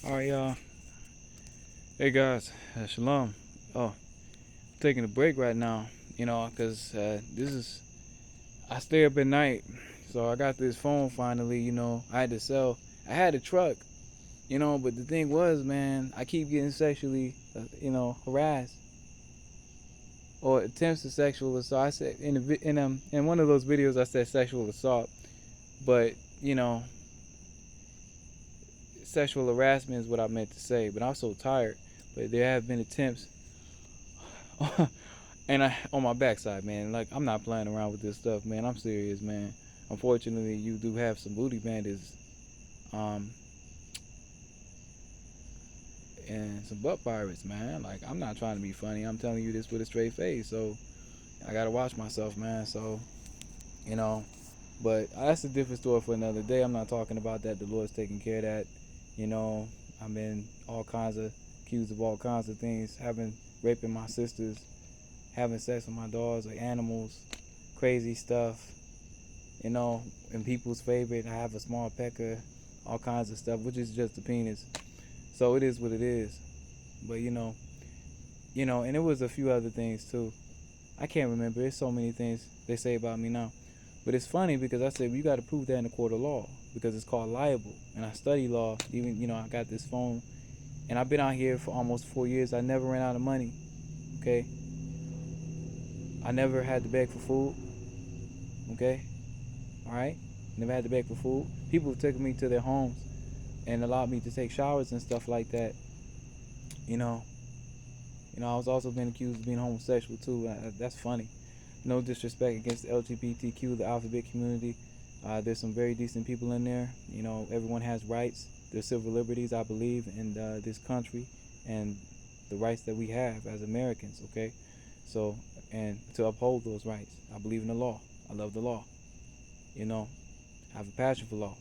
All right, y'all. Hey, guys. Shalom. Oh, taking a break right now, because I stay up at night. So I got this phone finally, I had to sell. I had a truck, but the thing was, man, I keep getting sexually, harassed or attempts to sexual assault. I said in one of those videos, I said sexual assault, but, you know, sexual harassment is what I meant to say. But I'm so tired. But there have been attempts and I on my backside, man. Like, I'm not playing around with this stuff, man. I'm serious, man. Unfortunately, you do have some booty bandits, um, and some butt pirates, man. Like, I'm not trying to be funny. I'm telling you this with a straight face. So I gotta watch myself, man. So you know, but that's a different story for another day. I'm not talking about that. The Lord's taking care of that. You know, I've been all kinds of accused of all kinds of things, having raping my sisters, having sex with my dogs or animals, crazy stuff, and people's favorite. I have a small pecker, all kinds of stuff, which is just a penis. So it is what it is. But and it was a few other things too. I can't remember. There's so many things they say about me now. But it's funny because I said, well, you got to prove that in a court of law because it's called liable. And I study law. Even, I got this phone. And I've been out here for almost 4 years. I never ran out of money. Okay? I never had to beg for food. Okay? All right? Never had to beg for food. People have taken me to their homes and allowed me to take showers and stuff like that. You know, I was also been accused of being homosexual too. That's funny. No disrespect against the LGBTQ, the alphabet community. There's some very decent people in there. Everyone has rights. There's civil liberties, I believe, in this country, and the rights that we have as Americans. Okay, so and to uphold those rights, I believe in the law. I love the law. I have a passion for law.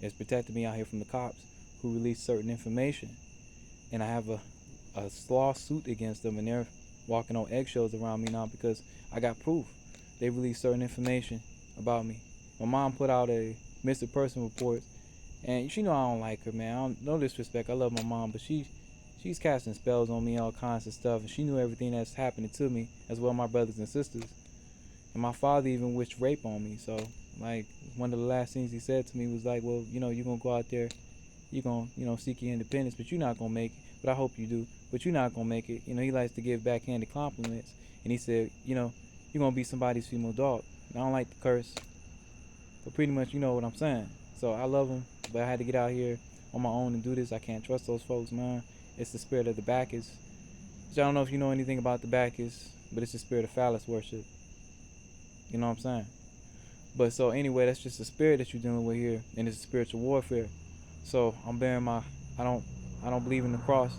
It's protected me out here from the cops who release certain information, and I have a lawsuit against them, and they're walking on eggshells around me now because I got proof. They released certain information about me. My mom put out a missing person report, and she know I don't like her, man. No disrespect, I love my mom, but she's casting spells on me, all kinds of stuff, and she knew everything that's happening to me, as well as my brothers and sisters. And my father even wished rape on me. So, like, one of the last things he said to me was like, well, you're going to go out there, you're going to, seek your independence, but you're not going to make it. But I hope you do. But you're not going to make it. He likes to give backhanded compliments. And he said, you're going to be somebody's female dog. And I don't like to curse. But pretty much, you know what I'm saying. So I love him. But I had to get out here on my own and do this. I can't trust those folks, man. It's the spirit of the Bacchus. Which I don't know if you know anything about the Bacchus, but it's the spirit of phallus worship. You know what I'm saying? But so anyway, that's just the spirit that you're dealing with here, and it's spiritual warfare. So I'm bearing my I don't believe in the cross.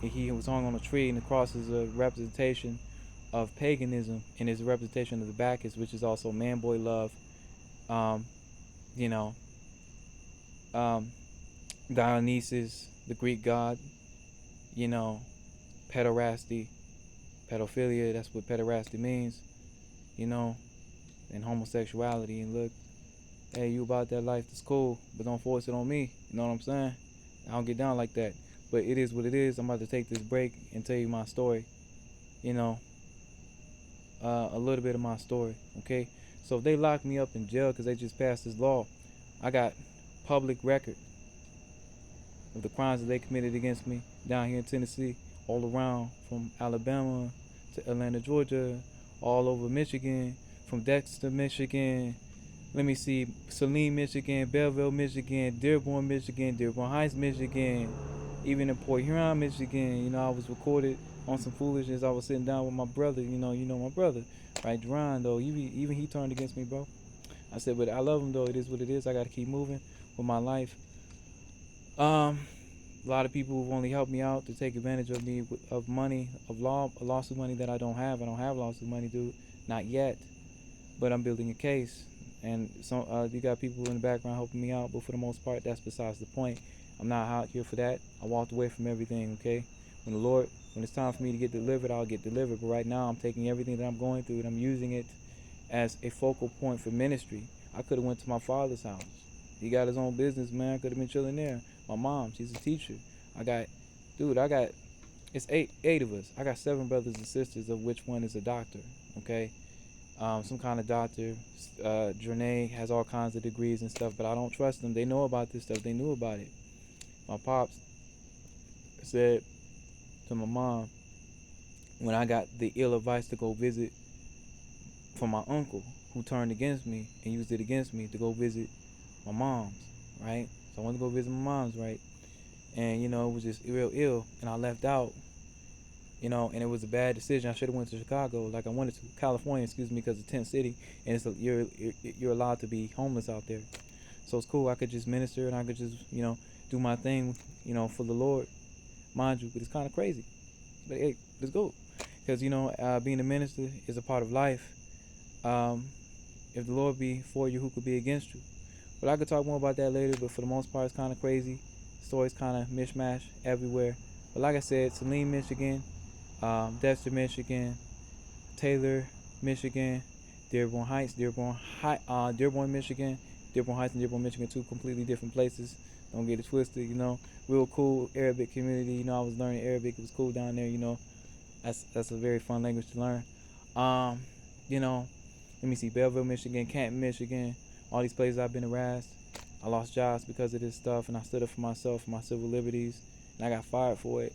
He was hung on a tree, and the cross is a representation of paganism, and is a representation of the Bacchus, which is also man boy love. Um, you know, um, Dionysus, the Greek god. You know, pederasty, pedophilia. That's what pederasty means. You know, and homosexuality. And look, hey, you about that life, that's cool, but don't force it on me. You know what I'm saying? I don't get down like that. But it is what it is. I'm about to take this break and tell you my story. You know, a little bit of my story. Okay? So if they lock me up in jail because they just passed this law, I got public record of the crimes that they committed against me down here in Tennessee, all around, from Alabama to Atlanta, Georgia, all over Michigan, from Dexter, Michigan. Let me see, Saline, Michigan, Belleville, Michigan, Dearborn, Michigan, Dearborn Heights, Michigan, even in Port Huron, Michigan. I was recorded on some foolishness. I was sitting down with my brother. You know my brother, right? Duran, though. Even he turned against me, bro. I said, but I love him though. It is what it is. I got to keep moving with my life. Um, a lot of people have only helped me out to take advantage of me of money, of lawsuit money that I don't have. I don't have lawsuit money, dude. Not yet. But I'm building a case, and you got people in the background helping me out. But for the most part, that's besides the point. I'm not out here for that. I walked away from everything. Okay, when it's time for me to get delivered, I'll get delivered. But right now, I'm taking everything that I'm going through and I'm using it as a focal point for ministry. I could have went to my father's house. He got his own business, man. I could have been chilling there. My mom, she's a teacher. I got, dude, it's eight of us. I got 7 brothers and sisters, of which one is a doctor. Okay, some kind of doctor. Janae has all kinds of degrees and stuff, but I don't trust them. They know about this stuff. They knew about it. My pops said to my mom when I got the ill advice to go visit from my uncle who turned against me and used it against me to go visit my mom's, right? So I wanted to go visit my mom's, right? And it was just real ill, and I left out, and it was a bad decision. I should have went to Chicago, like I wanted to, California, excuse me, because it's a tent city, and you're allowed to be homeless out there. So it's cool. I could just minister and I could just do my thing, for the Lord, mind you. But it's kind of crazy. But hey, let's go, because being a minister is a part of life. If the Lord be for you, who could be against you? But I could talk more about that later. But for the most part, it's kind of crazy. Stories kind of mishmash everywhere. But like I said, Saline, Michigan, Dexter, Michigan, Taylor, Michigan, Dearborn Heights, Dearborn, Michigan, Dearborn Heights and Dearborn, Michigan, 2 completely different places. Don't get it twisted, Real cool Arabic community. I was learning Arabic. It was cool down there, That's a very fun language to learn. Let me see, Belleville, Michigan, Canton, Michigan, all these places I've been harassed. I lost jobs because of this stuff, and I stood up for myself, for my civil liberties, and I got fired for it,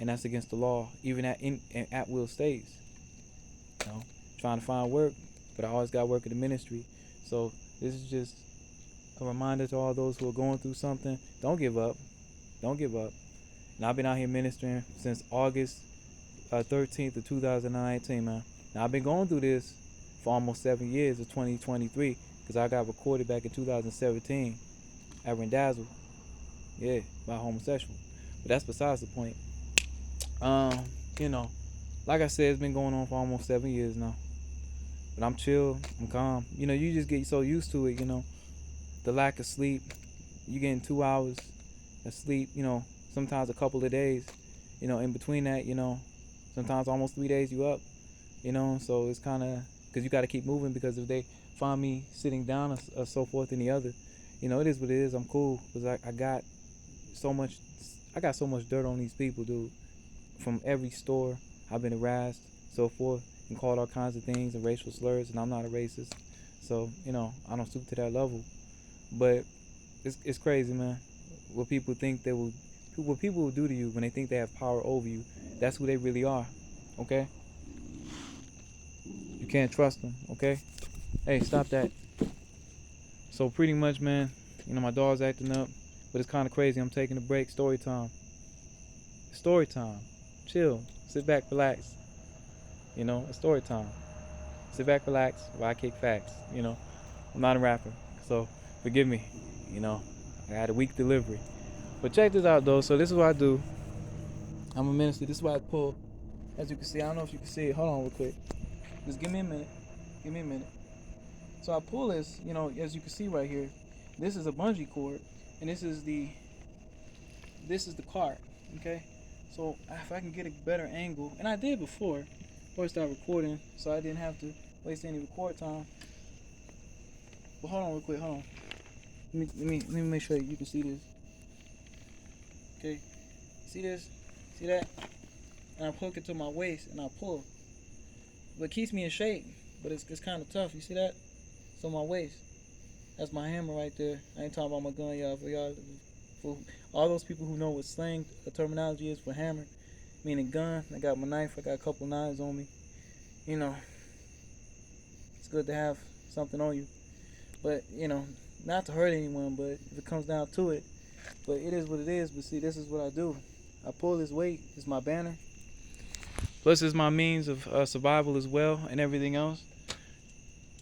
and that's against the law, even at will states. Trying to find work, but I always got work in the ministry. So this is just a reminder to all those who are going through something. Don't give up. Don't give up. And I've been out here ministering since August 13th of 2019, man. Now I've been going through this for almost 7 years of 2023, because I got recorded back in 2017 at Rendazzle, by homosexual. But that's besides the point. Like I said, it's been going on for almost 7 years now. But I'm chill, I'm calm. You just get so used to it, the lack of sleep. You getting 2 hours of sleep, sometimes a couple of days, in between that, sometimes almost 3 days you up, so it's kind of, because you got to keep moving, because if they find me sitting down or so forth and the other, it is what it is. I'm cool, because I got so much dirt on these people, dude. From every store, I've been harassed, so forth, and called all kinds of things and racial slurs, and I'm not a racist, so I don't stoop to that level. But it's crazy, man. What people will do to you when they think they have power over you, that's who they really are. Okay? You can't trust them. Okay? Hey, stop that. So pretty much, man, my dog's acting up, but it's kind of crazy. I'm taking a break. Story time. Story time. Chill. Sit back, relax. It's story time. Sit back, relax, while I kick facts. I'm not a rapper, so forgive me. I had a weak delivery. But check this out, though. So this is what I do. I'm a minister. This is what I pull. As you can see, I don't know if you can see it. Hold on real quick. Just give me a minute. Give me a minute. So I pull this, as you can see right here. This is a bungee cord, and this is the cart. Okay. So if I can get a better angle, and I did before I started recording, so I didn't have to waste any record time. But hold on real quick. Hold on. Let me make sure you can see this. Okay. See this? See that? And I hook it to my waist and I pull. But it keeps me in shape. But it's kind of tough. You see that? It's on my waist. That's my hammer right there. I ain't talking about my gun, y'all. For all those people who know what slang terminology is for hammer, meaning gun. I got my knife. I got a couple knives on me. It's good to have something on you. But, not to hurt anyone, but if it comes down to it. But it is what it is. But see, this is what I do. I pull this weight. It's my banner. Plus, it's my means of survival as well and everything else.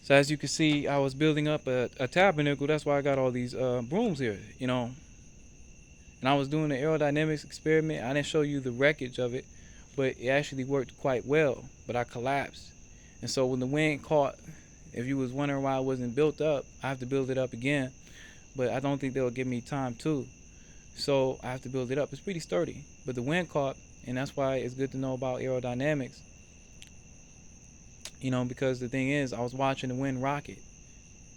So as you can see, I was building up a tabernacle. That's why I got all these brooms here, And I was doing the aerodynamics experiment. I didn't show you the wreckage of it, but it actually worked quite well. But I collapsed. And so when the wind caught, if you was wondering why it wasn't built up, I have to build it up again. But I don't think they'll give me time to. So I have to build it up. It's pretty sturdy. But the wind caught, and that's why it's good to know about aerodynamics. Because the thing is, I was watching the wind rocket.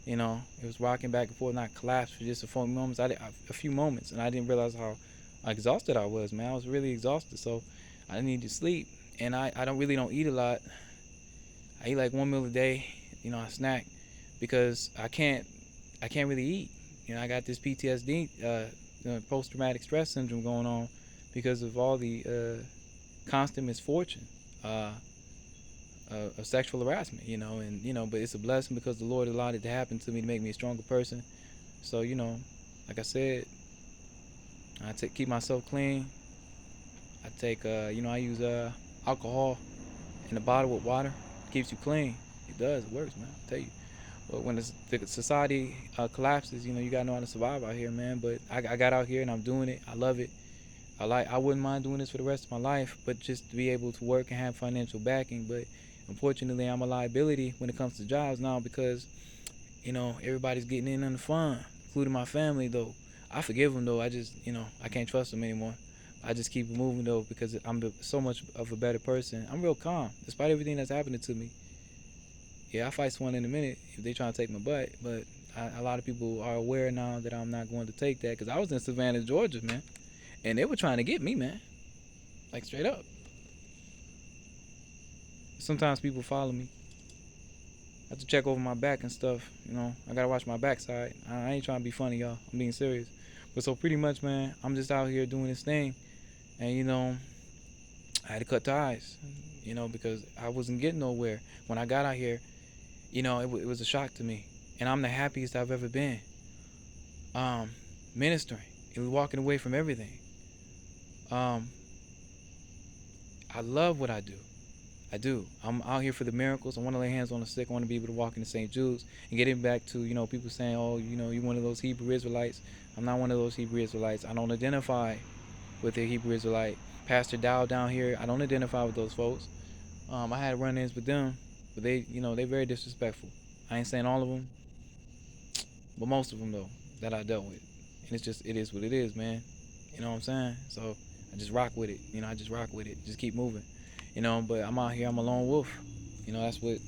You know, it was rocking back and forth, not collapsed for just a few moments, and I didn't realize how exhausted I was, man. I was really exhausted, so I needed to sleep. And I don't eat a lot. I eat like one meal a day. You know, I snack because I can't really eat. You know, I got this PTSD, post traumatic stress syndrome going on because of all the constant misfortune. Uh, of sexual harassment, you know, and but it's a blessing because the Lord allowed it to happen to me to make me a stronger person. So, like I said, keep myself clean. I take, I use alcohol in a bottle with water. It keeps you clean. It does. It works, man. I tell you. But when the society collapses, you gotta know how to survive out here, man. But I got out here and I'm doing it. I love it. I wouldn't mind doing this for the rest of my life, but just to be able to work and have financial backing. But unfortunately, I'm a liability when it comes to jobs now because everybody's getting in on the fun, including my family. Though I forgive them, though I just I can't trust them anymore. I just keep moving though because I'm so much of a better person. I'm real calm despite everything that's happening to me. Yeah, I fight someone in a minute if they trying to take my butt, but a lot of people are aware now that I'm not going to take that because I was in Savannah, Georgia, man, and they were trying to get me, man, like straight up. Sometimes people follow me. I have to check over my back and stuff. I gotta watch my backside. I ain't trying to be funny, y'all. I'm being serious. But so pretty much, man, I'm just out here doing this thing, and I had to cut ties, because I wasn't getting nowhere. When I got out here, it was a shock to me, and I'm the happiest I've ever been. Um, Ministering, it was walking away from everything. Um, I love what I do. I do. I'm out here for the miracles. I want to lay hands on the sick. I want to be able to walk into St. Jude's and getting back to, people saying, oh, you're one of those Hebrew Israelites. I'm not one of those Hebrew Israelites. I don't identify with the Hebrew Israelite. Pastor Dow down here, I don't identify with those folks. I had run-ins with them, but they very disrespectful. I ain't saying all of them, but most of them, though, that I dealt with. And it is what it is, man. You know what I'm saying? So I just rock with it. I just rock with it. Just keep moving. But I'm out here. I'm a lone wolf. That's what